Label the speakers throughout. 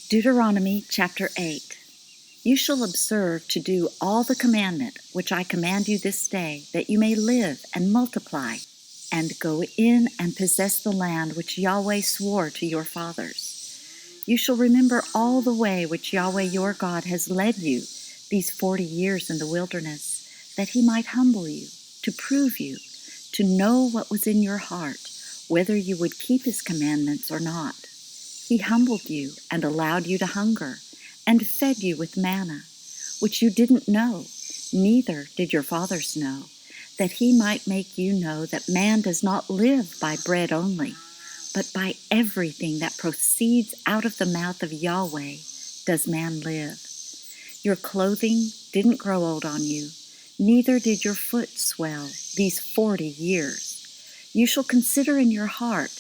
Speaker 1: Deuteronomy chapter 8. You shall observe to do all the commandment which I command you this day, that you may live and multiply, and go in and possess the land which Yahweh swore to your fathers. You shall remember all the way which Yahweh your God has led you these 40 years in the wilderness, that he might humble you, to prove you, to know what was in your heart, whether you would keep his commandments or not. He humbled you and allowed you to hunger, and fed you with manna, which you didn't know, neither did your fathers know, that he might make you know that man does not live by bread only, but by everything that proceeds out of the mouth of Yahweh does man live. Your clothing didn't grow old on you, neither did your foot swell these 40 years. You shall consider in your heart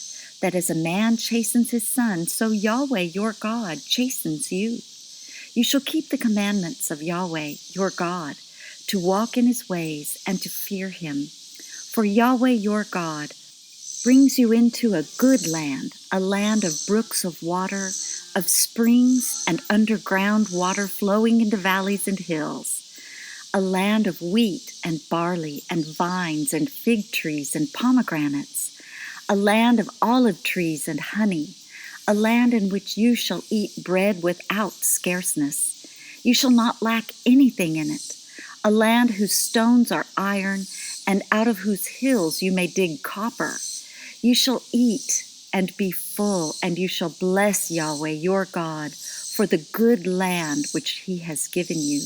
Speaker 1: that as a man chastens his son, so Yahweh your God chastens you. You shall keep the commandments of Yahweh your God, to walk in his ways and to fear him. For Yahweh your God brings you into a good land, a land of brooks of water, of springs and underground water flowing into valleys and hills, a land of wheat and barley and vines and fig trees and pomegranates, a land of olive trees and honey, a land in which you shall eat bread without scarceness. You shall not lack anything in it, a land whose stones are iron, and out of whose hills you may dig copper. You shall eat and be full, and you shall bless Yahweh your God for the good land which he has given you.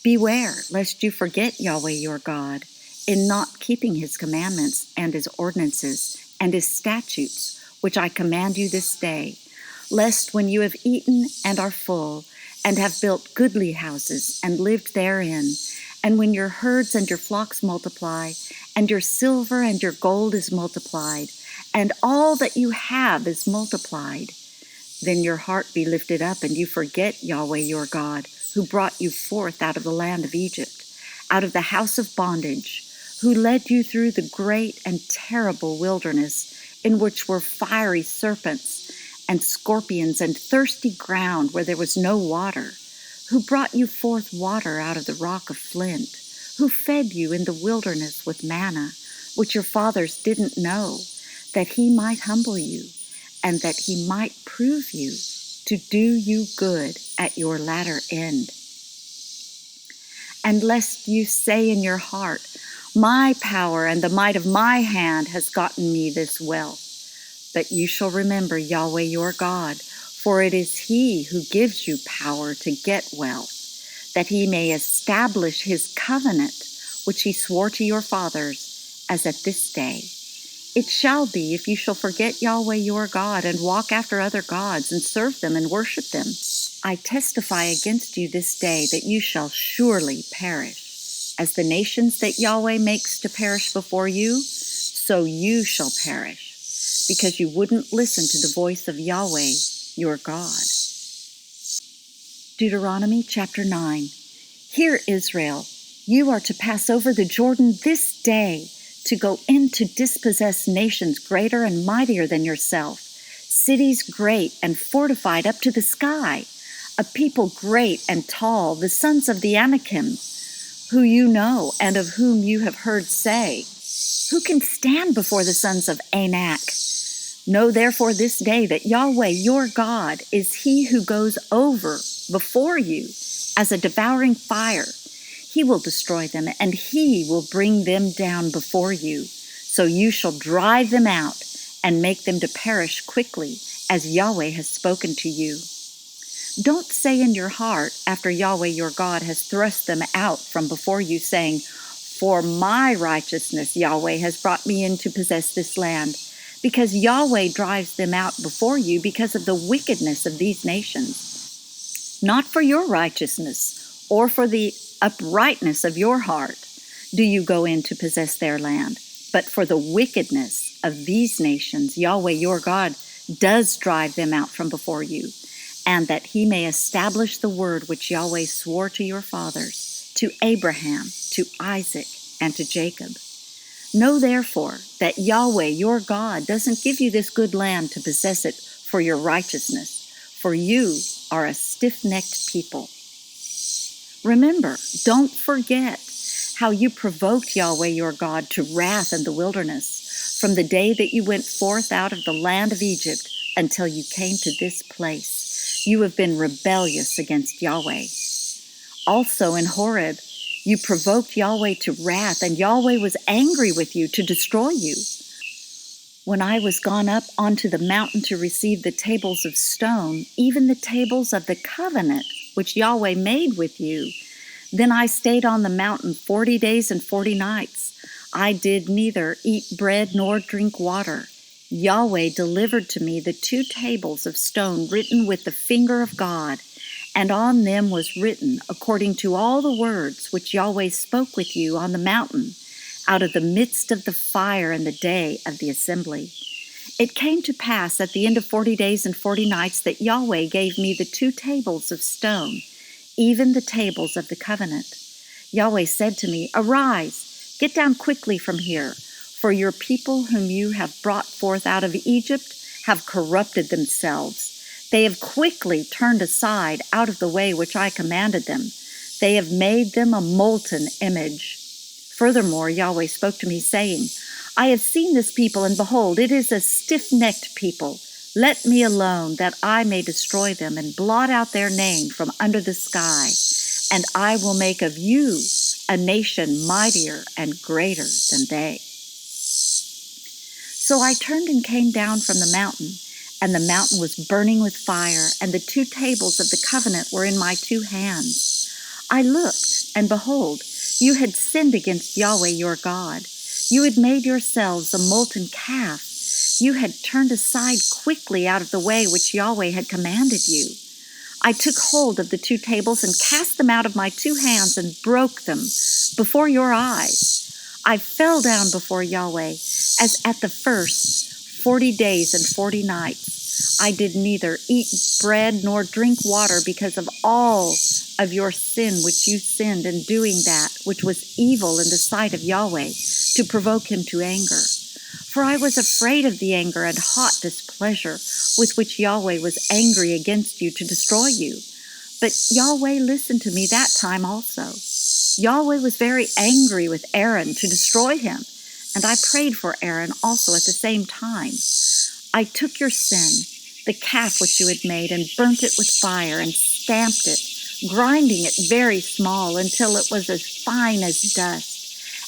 Speaker 1: Beware lest you forget Yahweh your God in not keeping his commandments and his ordinances and his statutes, which I command you this day, lest when you have eaten and are full, and have built goodly houses and lived therein, and when your herds and your flocks multiply, and your silver and your gold is multiplied, and all that you have is multiplied, then your heart be lifted up, and you forget Yahweh your God, who brought you forth out of the land of Egypt, out of the house of bondage, who led you through the great and terrible wilderness, in which were fiery serpents and scorpions and thirsty ground where there was no water, who brought you forth water out of the rock of flint, who fed you in the wilderness with manna, which your fathers didn't know, that he might humble you, and that he might prove you, to do you good at your latter end. And lest you say in your heart, my power and the might of my hand has gotten me this wealth. But you shall remember Yahweh your God, for it is he who gives you power to get wealth, that he may establish his covenant, which he swore to your fathers, as at this day. It shall be, if you shall forget Yahweh your God, and walk after other gods, and serve them and worship them, I testify against you this day that you shall surely perish. As the nations that Yahweh makes to perish before you, so you shall perish, because you wouldn't listen to the voice of Yahweh your God. Deuteronomy chapter 9. Hear, Israel, you are to pass over the Jordan this day, to go in to dispossess nations greater and mightier than yourself, cities great and fortified up to the sky, a people great and tall, the sons of the Anakim, who you know and of whom you have heard say, who can stand before the sons of Anak? Know therefore this day that Yahweh your God is he who goes over before you as a devouring fire. He will destroy them, and he will bring them down before you. So you shall drive them out and make them to perish quickly, as Yahweh has spoken to you. Don't say in your heart, after Yahweh your God has thrust them out from before you, saying, for my righteousness Yahweh has brought me in to possess this land, because Yahweh drives them out before you because of the wickedness of these nations. Not for your righteousness, or for the uprightness of your heart, do you go in to possess their land, but for the wickedness of these nations Yahweh your God does drive them out from before you, and that he may establish the word which Yahweh swore to your fathers, to Abraham, to Isaac, and to Jacob. Know therefore that Yahweh your God doesn't give you this good land to possess it for your righteousness, for you are a stiff-necked people. Remember, don't forget how you provoked Yahweh your God to wrath in the wilderness from the day that you went forth out of the land of Egypt until you came to this place. You have been rebellious against Yahweh. Also in Horeb, you provoked Yahweh to wrath, and Yahweh was angry with you to destroy you. When I was gone up onto the mountain to receive the tables of stone, even the tables of the covenant which Yahweh made with you, then I stayed on the mountain 40 days and 40 nights. I did neither eat bread nor drink water. Yahweh delivered to me the 2 tables of stone written with the finger of God, and on them was written, according to all the words which Yahweh spoke with you on the mountain, out of the midst of the fire in the day of the assembly. It came to pass at the end of 40 days and 40 nights that Yahweh gave me the 2 tables of stone, even the tables of the covenant. Yahweh said to me, "Arise, get down quickly from here, for your people whom you have brought forth out of Egypt have corrupted themselves. They have quickly turned aside out of the way which I commanded them. They have made them a molten image." Furthermore, Yahweh spoke to me, saying, "I have seen this people, and behold, it is a stiff-necked people. Let me alone, that I may destroy them and blot out their name from under the sky. And I will make of you a nation mightier and greater than they." So I turned and came down from the mountain, and the mountain was burning with fire, and the 2 tables of the covenant were in my 2 hands. I looked, and behold, you had sinned against Yahweh your God. You had made yourselves a molten calf. You had turned aside quickly out of the way which Yahweh had commanded you. I took hold of the 2 tables and cast them out of my 2 hands and broke them before your eyes. I fell down before Yahweh as at the first 40 days and 40 nights. I did neither eat bread nor drink water because of all of your sin which you sinned in doing that which was evil in the sight of Yahweh, to provoke him to anger. For I was afraid of the anger and hot displeasure with which Yahweh was angry against you to destroy you. But Yahweh listened to me that time also. Yahweh was very angry with Aaron to destroy him, and I prayed for Aaron also at the same time. I took your sin, the calf which you had made, and burnt it with fire, and stamped it, grinding it very small until it was as fine as dust.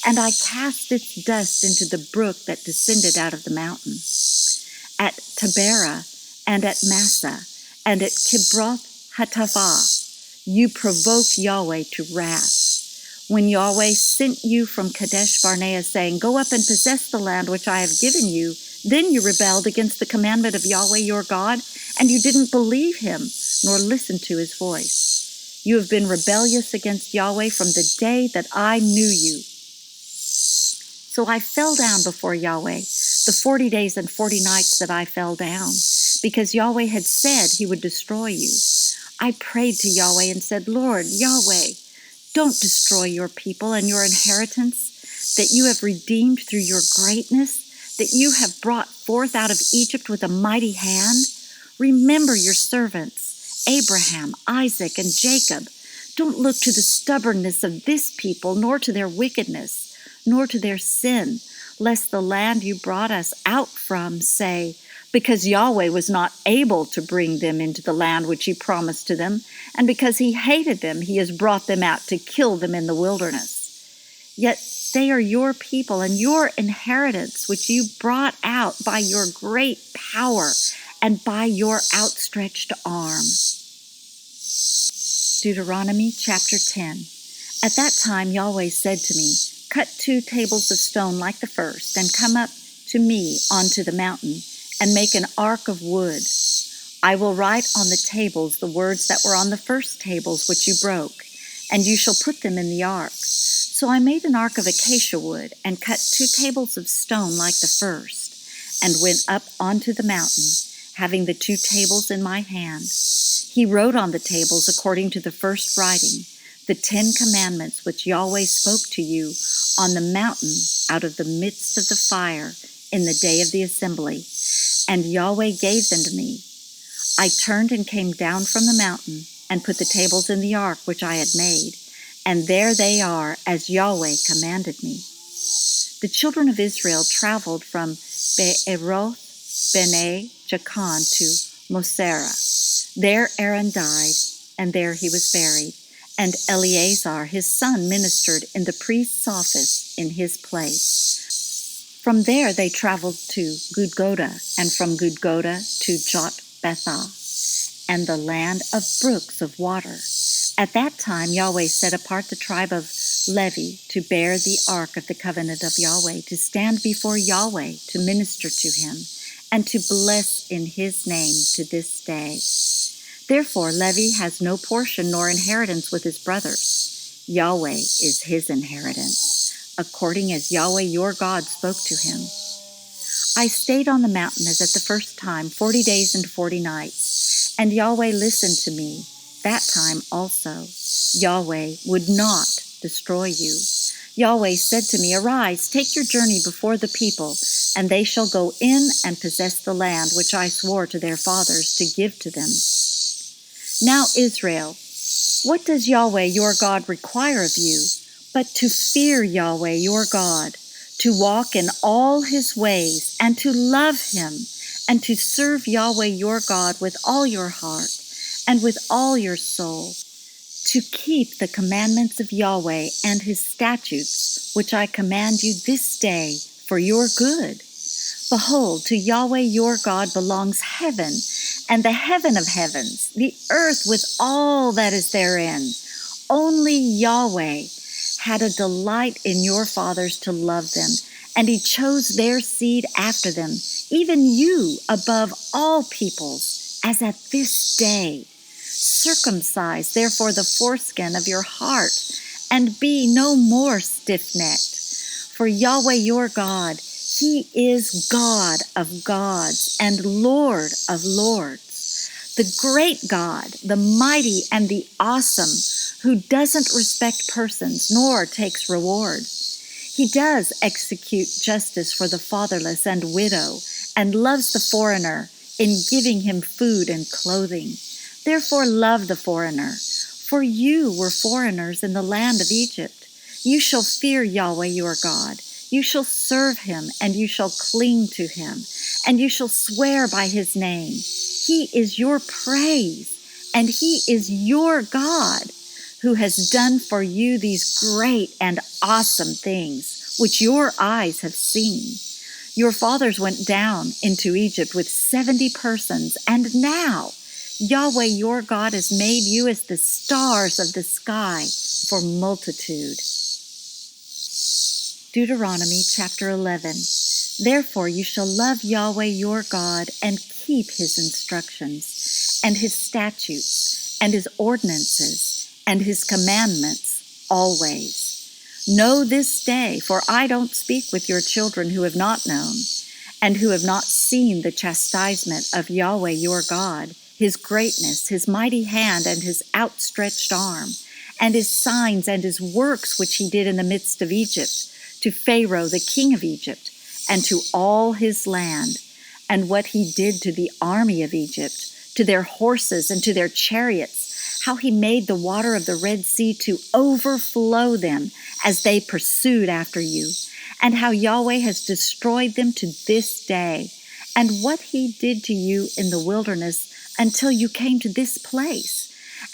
Speaker 1: And I cast its dust into the brook that descended out of the mountain. At Taberah, and at Massa, and at Kibroth Hattaavah, you provoked Yahweh to wrath. When Yahweh sent you from Kadesh Barnea, saying, "Go up and possess the land which I have given you," then you rebelled against the commandment of Yahweh your God, and you didn't believe him, nor listen to his voice. You have been rebellious against Yahweh from the day that I knew you. So I fell down before Yahweh the 40 days and 40 nights that I fell down, because Yahweh had said he would destroy you. I prayed to Yahweh and said, "Lord, Yahweh, don't destroy your people and your inheritance that you have redeemed through your greatness, that you have brought forth out of Egypt with a mighty hand. Remember your servants, Abraham, Isaac, and Jacob. Don't look to the stubbornness of this people, nor to their wickedness, nor to their sin, lest the land you brought us out from say, because Yahweh was not able to bring them into the land which he promised to them, and because he hated them, he has brought them out to kill them in the wilderness. Yet they are your people and your inheritance, which you brought out by your great power and by your outstretched arm." Deuteronomy chapter 10. At that time Yahweh said to me, "Cut 2 tables of stone like the first, and come up to me onto the mountain, and make an ark of wood. I will write on the tables the words that were on the first tables which you broke, and you shall put them in the ark." So I made an ark of acacia wood, and cut 2 tables of stone like the first, and went up onto the mountain, having the 2 tables in my hand. He wrote on the tables, according to the first writing, the 10 commandments which Yahweh spoke to you on the mountain out of the midst of the fire in the day of the assembly, and Yahweh gave them to me. I turned and came down from the mountain and put the tables in the ark which I had made, and there they are as Yahweh commanded me. The children of Israel traveled from Be'eroth Bene Jaakan to Mosera. There Aaron died, and there he was buried, and Eleazar his son ministered in the priest's office in his place. From there they traveled to Gudgoda, and from Gudgoda to Jotbethah, and the land of brooks of water. At that time Yahweh set apart the tribe of Levi to bear the ark of the covenant of Yahweh, to stand before Yahweh, to minister to him, and to bless in his name to this day. Therefore Levi has no portion nor inheritance with his brothers. Yahweh is his inheritance, according as Yahweh your God spoke to him. I stayed on the mountain as at the first time, 40 days and 40 nights, and Yahweh listened to me. That time also Yahweh would not destroy you. Yahweh said to me, Arise, take your journey before the people, and they shall go in and possess the land which I swore to their fathers to give to them. Now Israel, what does Yahweh your God require of you, but to fear Yahweh your God, to walk in all his ways, and to love him, and to serve Yahweh your God with all your heart, and with all your soul, to keep the commandments of Yahweh and his statutes, which I command you this day for your good. Behold, to Yahweh your God belongs heaven, and the heaven of heavens, the earth with all that is therein. Only Yahweh had a delight in your fathers to love them, and he chose their seed after them, even you above all peoples, as at this day. Circumcise therefore the foreskin of your heart, and be no more stiff-necked. For Yahweh your God, he is God of gods and Lord of lords, the great God, the mighty and the awesome, who doesn't respect persons nor takes reward. He does execute justice for the fatherless and widow, and loves the foreigner in giving him food and clothing. Therefore love the foreigner, for you were foreigners in the land of Egypt. You shall fear Yahweh your God. You shall serve him, and you shall cling to him, and you shall swear by his name. He is your praise, and he is your God, who has done for you these great and awesome things, which your eyes have seen. Your fathers went down into Egypt with 70 persons, and now Yahweh your God has made you as the stars of the sky for multitude. Deuteronomy chapter 11. Therefore you shall love Yahweh your God and keep his instructions, and his statutes, and his ordinances, and his commandments always. Know this day, for I don't speak with your children who have not known, and who have not seen the chastisement of Yahweh your God, his greatness, his mighty hand, and his outstretched arm, and his signs and his works which he did in the midst of Egypt, to Pharaoh the king of Egypt, and to all his land, and what he did to the army of Egypt, to their horses and to their chariots, how he made the water of the Red Sea to overflow them as they pursued after you, and how Yahweh has destroyed them to this day, and what he did to you in the wilderness until you came to this place,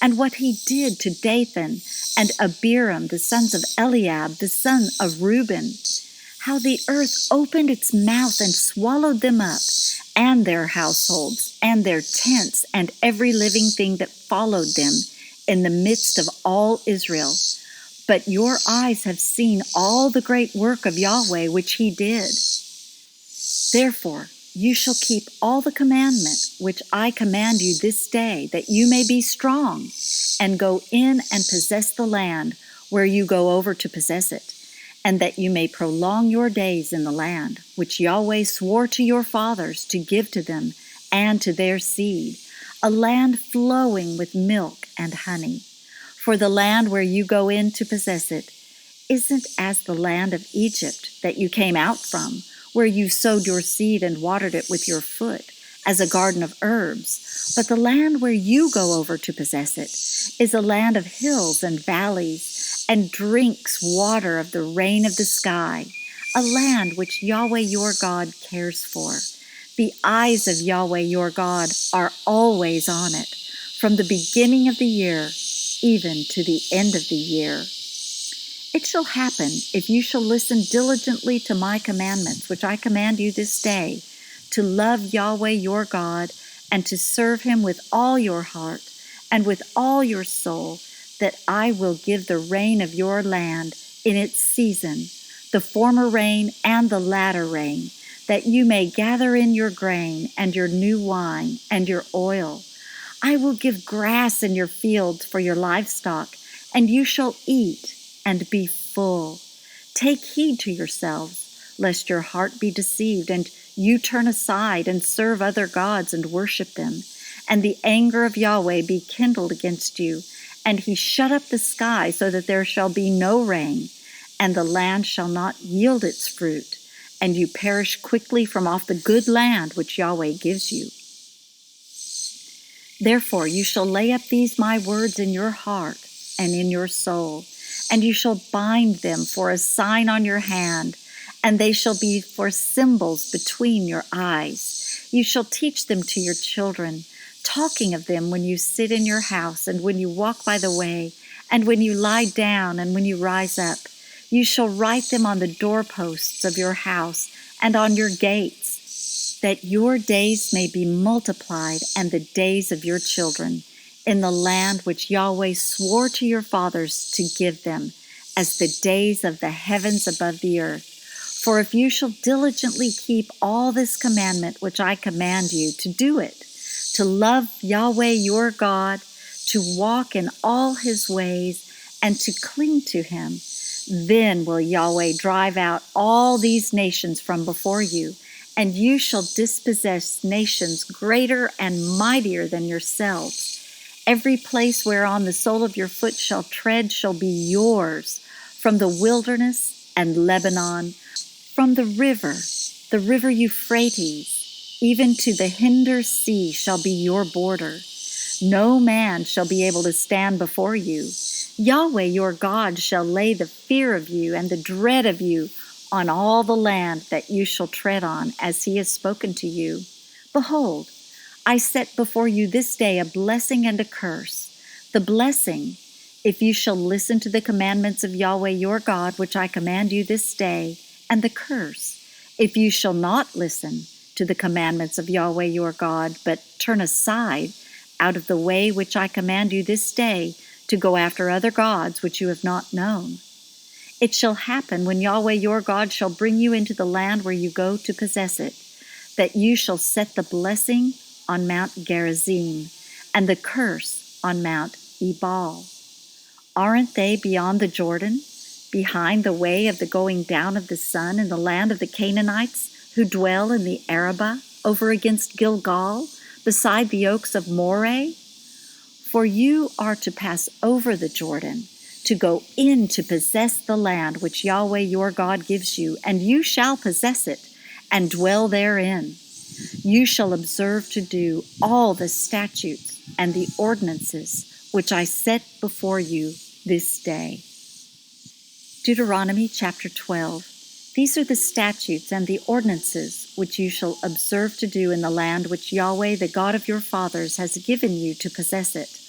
Speaker 1: and what he did to Dathan and Abiram, the sons of Eliab, the son of Reuben, how the earth opened its mouth and swallowed them up, and their households, and their tents, and every living thing that followed them in the midst of all Israel. But your eyes have seen all the great work of Yahweh which he did. Therefore, you shall keep all the commandment which I command you this day, that you may be strong, and go in and possess the land where you go over to possess it, and that you may prolong your days in the land which Yahweh swore to your fathers to give to them and to their seed, a land flowing with milk and honey. For the land where you go in to possess it isn't as the land of Egypt that you came out from, where you sowed your seed and watered it with your foot, as a garden of herbs, but the land where you go over to possess it is a land of hills and valleys, and drinks water of the rain of the sky, a land which Yahweh your God cares for. The eyes of Yahweh your God are always on it, from the beginning of the year even to the end of the year. It shall happen, if you shall listen diligently to my commandments, which I command you this day, to love Yahweh your God, and to serve him with all your heart and with all your soul, that I will give the rain of your land in its season, the former rain and the latter rain, that you may gather in your grain and your new wine and your oil. I will give grass in your fields for your livestock, and you shall eat and be full. Take heed to yourselves, lest your heart be deceived, and you turn aside and serve other gods and worship them, and the anger of Yahweh be kindled against you, and he shut up the sky so that there shall be no rain, and the land shall not yield its fruit, and you perish quickly from off the good land which Yahweh gives you. Therefore you shall lay up these my words in your heart and in your soul, and you shall bind them for a sign on your hand, and they shall be for symbols between your eyes. You shall teach them to your children, talking of them when you sit in your house, and when you walk by the way, and when you lie down, and when you rise up. You shall write them on the doorposts of your house and on your gates, that your days may be multiplied and the days of your children in the land which Yahweh swore to your fathers to give them, as the days of the heavens above the earth. For if you shall diligently keep all this commandment which I command you to do it, to love Yahweh your God, to walk in all his ways, and to cling to him, then will Yahweh drive out all these nations from before you, and you shall dispossess nations greater and mightier than yourselves. Every place whereon the sole of your foot shall tread shall be yours, from the wilderness and Lebanon, from the river Euphrates, even to the hinder sea shall be your border. No man shall be able to stand before you. Yahweh your God shall lay the fear of you and the dread of you on all the land that you shall tread on, as he has spoken to you. Behold, I set before you this day a blessing and a curse. The blessing, if you shall listen to the commandments of Yahweh your God, which I command you this day, and the curse, if you shall not listen to the commandments of Yahweh your God, but turn aside out of the way which I command you this day, to go after other gods which you have not known. It shall happen, when Yahweh your God shall bring you into the land where you go to possess it, that you shall set the blessing on Mount Gerizim, and the curse on Mount Ebal. Aren't they beyond the Jordan, behind the way of the going down of the sun, in the land of the Canaanites, who dwell in the Arabah, over against Gilgal, beside the oaks of Moreh? For you are to pass over the Jordan, to go in to possess the land which Yahweh your God gives you, and you shall possess it, and dwell therein. You shall observe to do all the statutes and the ordinances which I set before you this day. Deuteronomy chapter 12. These are the statutes and the ordinances which you shall observe to do in the land which Yahweh, the God of your fathers, has given you to possess it.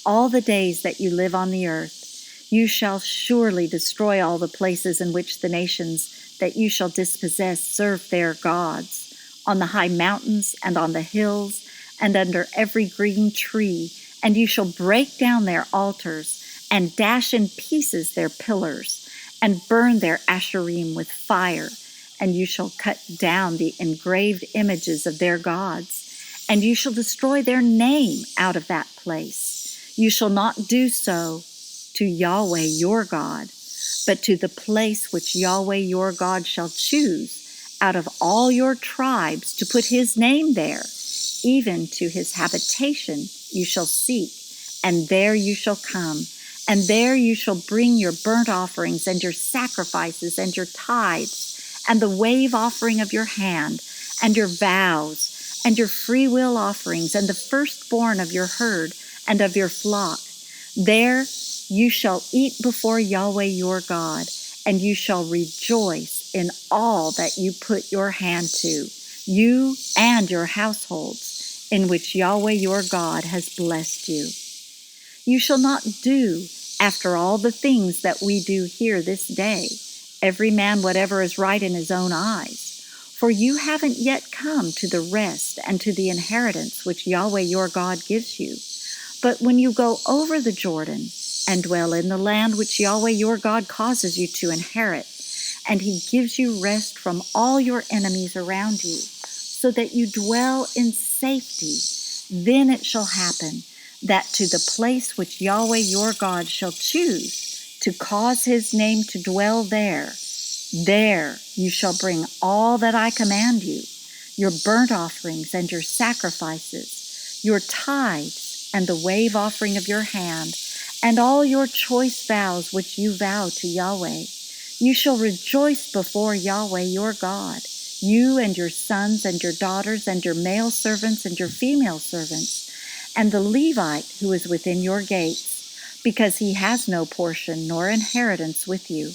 Speaker 1: All the days that you live on the earth, you shall surely destroy all the places in which the nations that you shall dispossess serve their gods, on the high mountains and on the hills and under every green tree, and you shall break down their altars and dash in pieces their pillars and burn their asherim with fire, and you shall cut down the engraved images of their gods, and you shall destroy their name out of that place. You shall not do so to Yahweh your God, but to the place which Yahweh your God shall choose out of all your tribes to put his name there, even to his habitation you shall seek, and there you shall come, and there you shall bring your burnt offerings and your sacrifices and your tithes, and the wave offering of your hand, and your vows, and your free will offerings, and the firstborn of your herd and of your flock. There you shall eat before Yahweh your God, and you shall rejoice in all that you put your hand to, you and your households, in which Yahweh your God has blessed you. You shall not do after all the things that we do here this day, every man whatever is right in his own eyes. For you haven't yet come to the rest and to the inheritance which Yahweh your God gives you. But when you go over the Jordan and dwell in the land which Yahweh your God causes you to inherit, and he gives you rest from all your enemies around you, so that you dwell in safety, then it shall happen that to the place which Yahweh your God shall choose to cause his name to dwell there you shall bring all that I command you, your burnt offerings and your sacrifices, your tithes and the wave offering of your hand, and all your choice vows which you vow to Yahweh. You shall rejoice before Yahweh your God, you and your sons and your daughters and your male servants and your female servants, and the Levite who is within your gates, because he has no portion nor inheritance with you.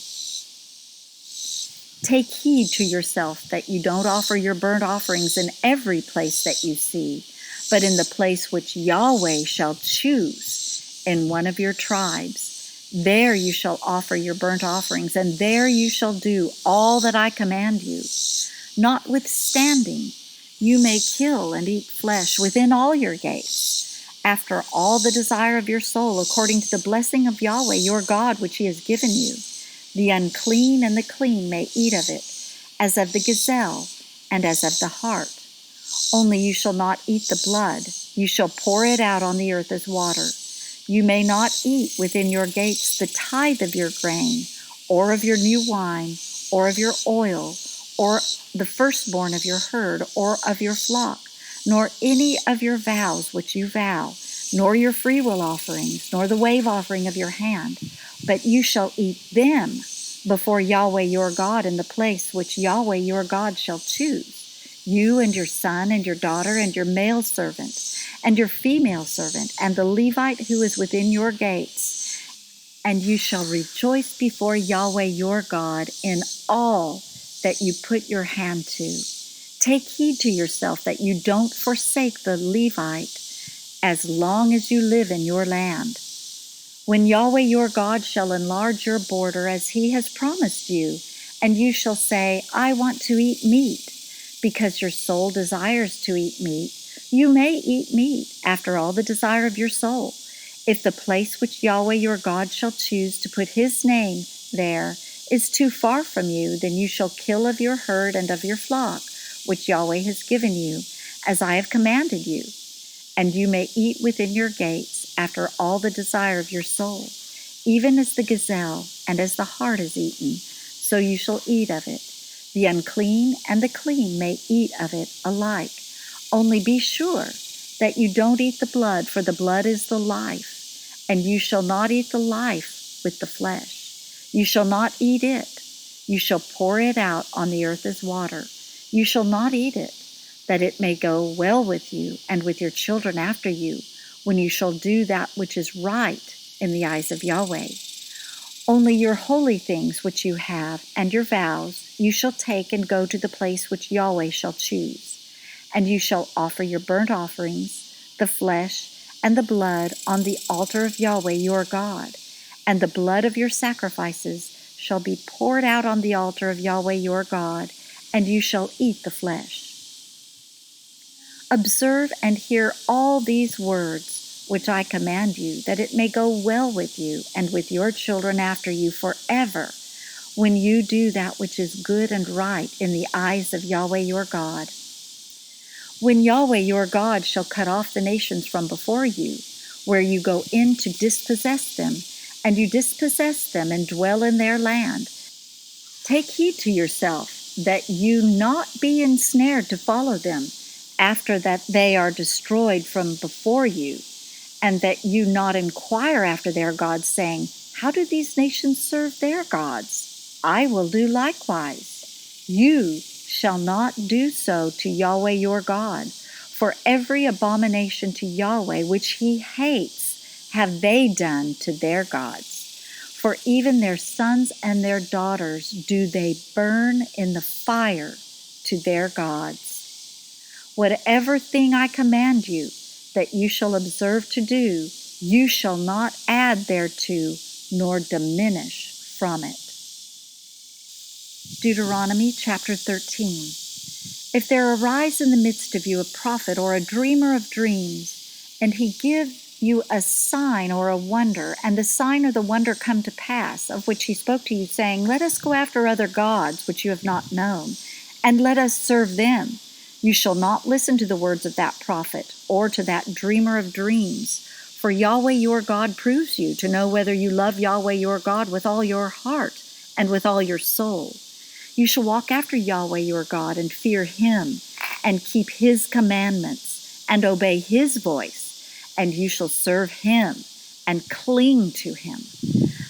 Speaker 1: Take heed to yourself that you don't offer your burnt offerings in every place that you see, but in the place which Yahweh shall choose in one of your tribes. There you shall offer your burnt offerings, and there you shall do all that I command you. Notwithstanding, you may kill and eat flesh within all your gates, after all the desire of your soul, according to the blessing of Yahweh your God which he has given you. The unclean and the clean may eat of it, as of the gazelle and as of the hart. Only you shall not eat the blood. You shall pour it out on the earth as water. You may not eat within your gates the tithe of your grain, or of your new wine, or of your oil, or the firstborn of your herd, or of your flock, nor any of your vows which you vow, nor your freewill offerings, nor the wave offering of your hand, but you shall eat them before Yahweh your God in the place which Yahweh your God shall choose, you and your son and your daughter and your male servant and your female servant and the Levite who is within your gates. And you shall rejoice before Yahweh your God in all that you put your hand to. Take heed to yourself that you don't forsake the Levite as long as you live in your land. When Yahweh your God shall enlarge your border as he has promised you, and you shall say, I want to eat meat, because your soul desires to eat meat, you may eat meat after all the desire of your soul. If the place which Yahweh your God shall choose to put his name there is too far from you, then you shall kill of your herd and of your flock, which Yahweh has given you, as I have commanded you. And you may eat within your gates after all the desire of your soul, even as the gazelle and as the hart is eaten, so you shall eat of it. The unclean and the clean may eat of it alike. Only be sure that you don't eat the blood, for the blood is the life, and you shall not eat the life with the flesh. You shall not eat it. You shall pour it out on the earth as water. You shall not eat it, that it may go well with you and with your children after you, when you shall do that which is right in the eyes of Yahweh. Only your holy things which you have, and your vows, you shall take and go to the place which Yahweh shall choose. And you shall offer your burnt offerings, the flesh, and the blood on the altar of Yahweh your God. And the blood of your sacrifices shall be poured out on the altar of Yahweh your God, and you shall eat the flesh. Observe and hear all these words which I command you, that it may go well with you and with your children after you forever, when you do that which is good and right in the eyes of Yahweh your God. When Yahweh your God shall cut off the nations from before you, where you go in to dispossess them, and you dispossess them and dwell in their land, take heed to yourself that you not be ensnared to follow them, after that they are destroyed from before you, and that you not inquire after their gods, saying, how do these nations serve their gods? I will do likewise. You shall not do so to Yahweh your God, For every abomination to Yahweh which he hates have they done to their gods. For even their sons and their daughters do they burn in the fire to their gods. Whatever thing I command you that you shall observe to do, you shall not add thereto, nor diminish from it. Deuteronomy chapter 13. If there arise in the midst of you a prophet or a dreamer of dreams, and he give you a sign or a wonder, and the sign or the wonder come to pass, of which he spoke to you, saying, Let us go after other gods which you have not known, and let us serve them, you shall not listen to the words of that prophet or to that dreamer of dreams. For Yahweh your God proves you to know whether you love Yahweh your God with all your heart and with all your soul. You shall walk after Yahweh your God and fear him and keep his commandments and obey his voice, and you shall serve him and cling to him.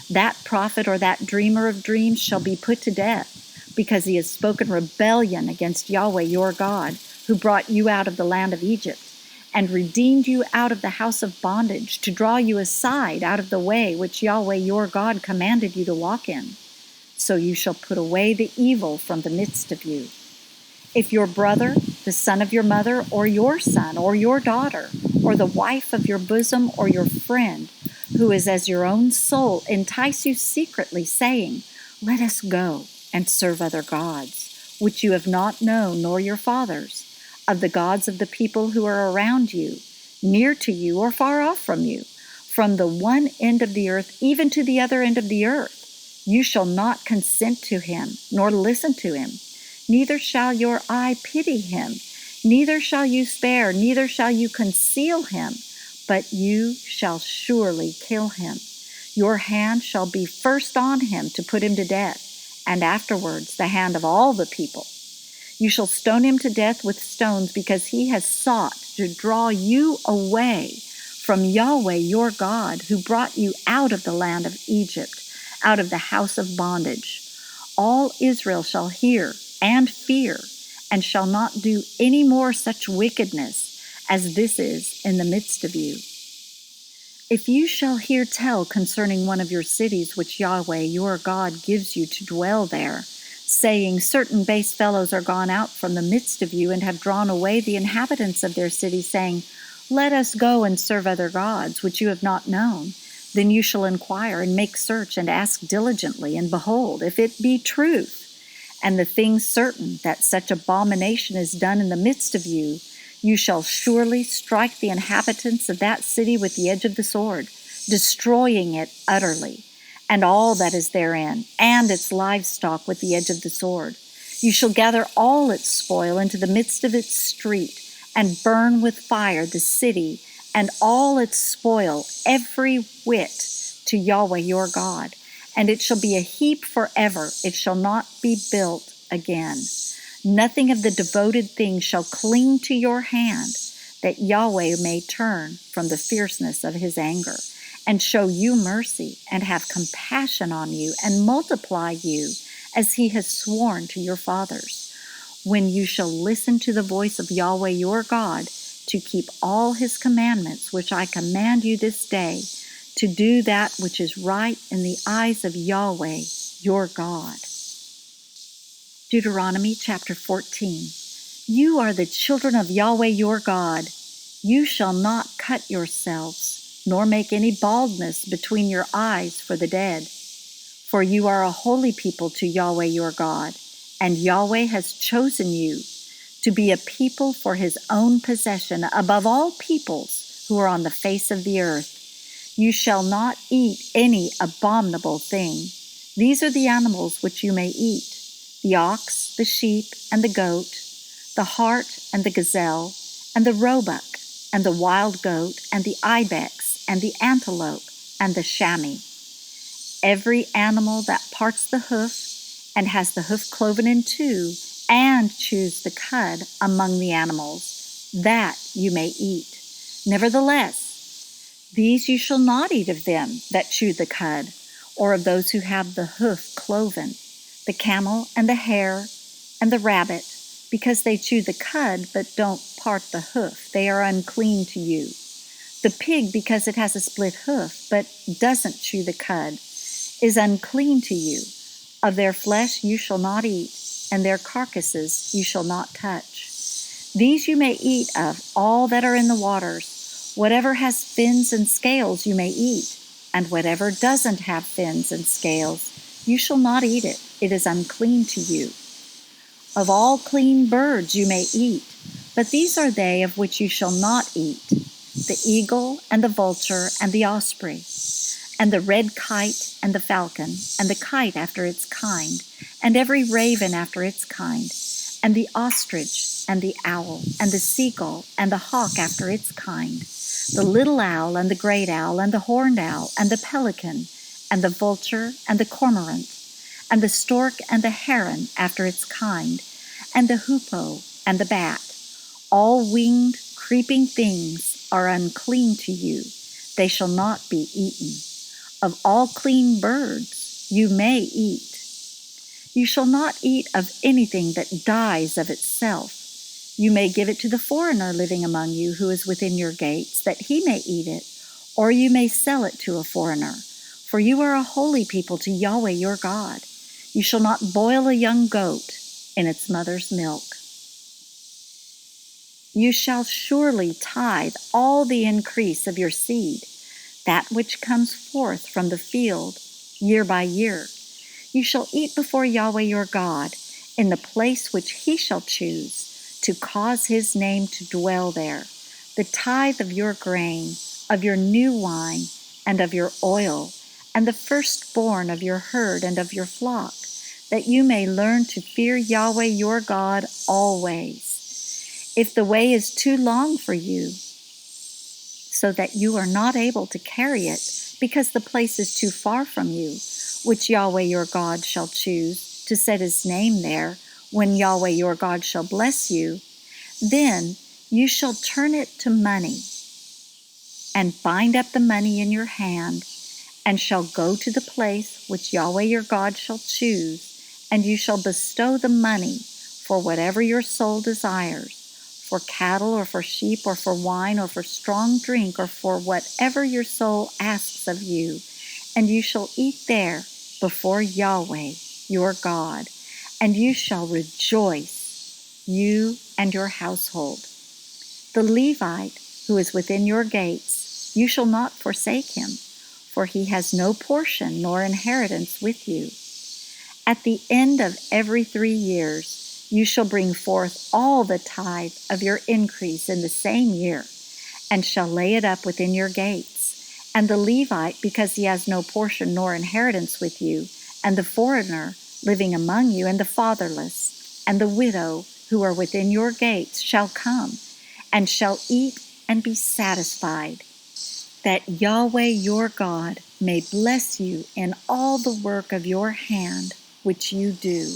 Speaker 1: That prophet or that dreamer of dreams shall be put to death, because he has spoken rebellion against Yahweh your God, who brought you out of the land of Egypt, and redeemed you out of the house of bondage, to draw you aside out of the way which Yahweh your God commanded you to walk in. So you shall put away the evil from the midst of you. If your brother, the son of your mother, or your son, or your daughter, or the wife of your bosom, or your friend, who is as your own soul, entice you secretly, saying, Let us go and serve other gods, which you have not known, nor your fathers, of the gods of the people who are around you, near to you or far off from you, from the one end of the earth even to the other end of the earth, you shall not consent to him, nor listen to him. Neither shall your eye pity him, neither shall you spare, neither shall you conceal him, but you shall surely kill him. Your hand shall be first on him to put him to death, and afterwards the hand of all the people. You shall stone him to death with stones, because he has sought to draw you away from Yahweh your God, who brought you out of the land of Egypt, out of the house of bondage. All Israel shall hear and fear, and shall not do any more such wickedness as this is in the midst of you. If you shall hear tell concerning one of your cities which Yahweh your God gives you to dwell there, saying, Certain base fellows are gone out from the midst of you, and have drawn away the inhabitants of their city, saying, Let us go and serve other gods, which you have not known, then you shall inquire and make search and ask diligently, and behold, if it be truth, and the thing certain that such abomination is done in the midst of you, you shall surely strike the inhabitants of that city with the edge of the sword, destroying it utterly, and all that is therein, and its livestock with the edge of the sword. You shall gather all its spoil into the midst of its street, and burn with fire the city, and all its spoil, every whit, to Yahweh your God. And it shall be a heap forever, it shall not be built again. Nothing of the devoted things shall cling to your hand, that Yahweh may turn from the fierceness of his anger, and show you mercy, and have compassion on you, and multiply you, as he has sworn to your fathers, when you shall listen to the voice of Yahweh your God, to keep all his commandments which I command you this day, to do that which is right in the eyes of Yahweh your God. Deuteronomy chapter 14. You are the children of Yahweh your God. You shall not cut yourselves, nor make any baldness between your eyes for the dead. For you are a holy people to Yahweh your God, and Yahweh has chosen you to be a people for his own possession above all peoples who are on the face of the earth. You shall not eat any abominable thing. These are the animals which you may eat: the ox, the sheep, and the goat, the hart, and the gazelle, and the roebuck, and the wild goat, and the ibex, and the antelope, and the chamois. Every animal that parts the hoof, and has the hoof cloven in two, and chews the cud among the animals, that you may eat. Nevertheless, these you shall not eat of them that chew the cud, or of those who have the hoof cloven, the camel and the hare and the rabbit, because they chew the cud but don't part the hoof. They are unclean to you. The pig, because it has a split hoof but doesn't chew the cud, is unclean to you. Of their flesh you shall not eat, and their carcasses you shall not touch. These you may eat of all that are in the waters. Whatever has fins and scales you may eat, and whatever doesn't have fins and scales, you shall not eat it. It is unclean to you. Of all clean birds you may eat, but these are they of which you shall not eat: the eagle, and the vulture, and the osprey, and the red kite, and the falcon, and the kite after its kind, and every raven after its kind, and the ostrich, and the owl, and the seagull, and the hawk after its kind, the little owl, and the great owl, and the horned owl, and the pelican, and the vulture, and the cormorant, and the stork, and the heron after its kind, and the hoopoe, and the bat. All winged, creeping things are unclean to you. They shall not be eaten. Of all clean birds you may eat. You shall not eat of anything that dies of itself. You may give it to the foreigner living among you who is within your gates, that he may eat it, or you may sell it to a foreigner. For you are a holy people to Yahweh your God. You shall not boil a young goat in its mother's milk. You shall surely tithe all the increase of your seed, that which comes forth from the field year by year. You shall eat before Yahweh your God in the place which he shall choose, to cause his name to dwell there, the tithe of your grain, of your new wine, and of your oil, and the firstborn of your herd and of your flock, that you may learn to fear Yahweh your God always. If the way is too long for you, so that you are not able to carry it, because the place is too far from you, which Yahweh your God shall choose to set his name there, when Yahweh your God shall bless you, then you shall turn it to money, and bind up the money in your hand, and shall go to the place which Yahweh your God shall choose, and you shall bestow the money for whatever your soul desires, for cattle, or for sheep, or for wine, or for strong drink, or for whatever your soul asks of you, and you shall eat there before Yahweh your God, and you shall rejoice, you and your household. The Levite who is within your gates, you shall not forsake him, for he has no portion nor inheritance with you. At the end of every 3 years, you shall bring forth all the tithe of your increase in the same year, and shall lay it up within your gates. And the Levite, because he has no portion nor inheritance with you, and the foreigner living among you, and the fatherless, and the widow who are within your gates, shall come, and shall eat and be satisfied, that Yahweh your God may bless you in all the work of your hand which you do.